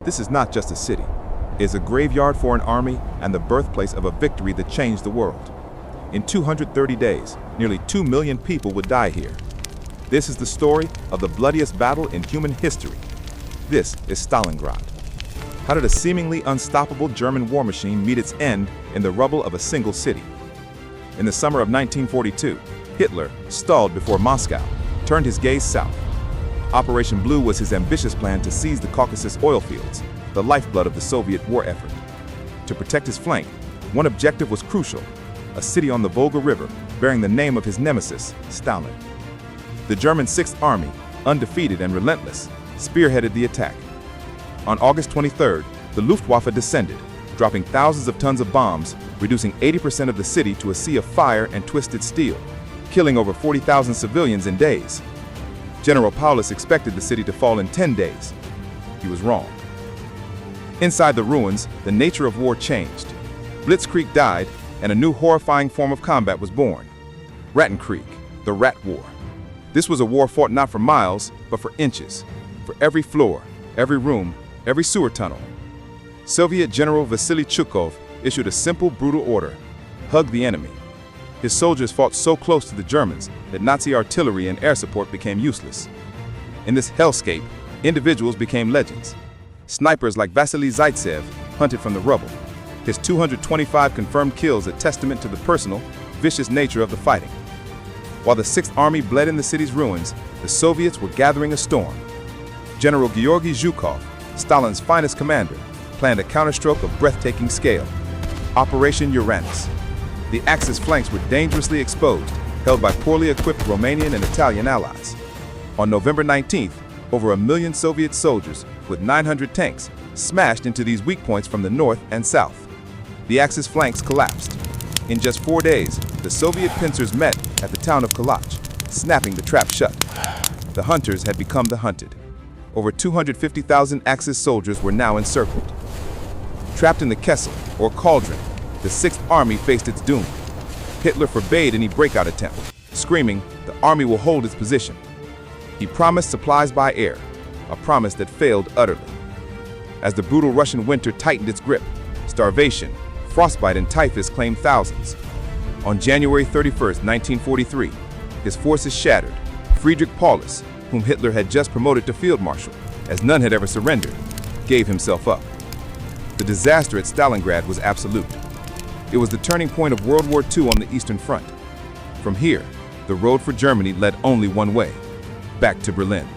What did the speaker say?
This is not just a city. It is a graveyard for an army and the birthplace of a victory that changed the world. In 230 days, nearly 2 million people would die here. This is the story of the bloodiest battle in human history. This is Stalingrad. How did a seemingly unstoppable German war machine meet its end in the rubble of a single city? In the summer of 1942, Hitler, stalled before Moscow, turned his gaze south. Operation Blue was his ambitious plan to seize the Caucasus oil fields, the lifeblood of the Soviet war effort. To protect his flank, one objective was crucial: a city on the Volga River bearing the name of his nemesis, Stalin. The German 6th Army, undefeated and relentless, spearheaded the attack. On August 23rd, the Luftwaffe descended, dropping thousands of tons of bombs, reducing 80% of the city to a sea of fire and twisted steel, killing over 40,000 civilians in days. General Paulus expected the city to fall in 10 days. He was wrong. Inside the ruins, the nature of war changed. Blitzkrieg died, and a new horrifying form of combat was born: Rattenkrieg, the Rat War. This was a war fought not for miles, but for inches, for every floor, every room, every sewer tunnel. Soviet General Vasily Chukov issued a simple, brutal order: hug the enemy. His soldiers fought so close to the Germans that Nazi artillery and air support became useless. In this hellscape, individuals became legends. Snipers like Vasily Zaitsev hunted from the rubble. His 225 confirmed kills a testament to the personal, vicious nature of the fighting. While the 6th Army bled in the city's ruins, the Soviets were gathering a storm. General Georgy Zhukov, Stalin's finest commander, planned a counterstroke of breathtaking scale: Operation Uranus. The Axis flanks were dangerously exposed, held by poorly equipped Romanian and Italian allies. On November 19th, over 1 million Soviet soldiers with 900 tanks smashed into these weak points from the north and south. The Axis flanks collapsed. In just 4 days, the Soviet pincers met at the town of Kalach, snapping the trap shut. The hunters had become the hunted. Over 250,000 Axis soldiers were now encircled. Trapped in the Kessel, or cauldron, the 6th Army faced its doom. Hitler forbade any breakout attempt, screaming, "The army will hold its position." He promised supplies by air, a promise that failed utterly. As the brutal Russian winter tightened its grip, starvation, frostbite, and typhus claimed thousands. On January 31st, 1943, his forces shattered. Friedrich Paulus, whom Hitler had just promoted to field marshal, as none had ever surrendered, gave himself up. The disaster at Stalingrad was absolute. It was the turning point of World War II on the Eastern Front. From here, the road for Germany led only one way: back to Berlin.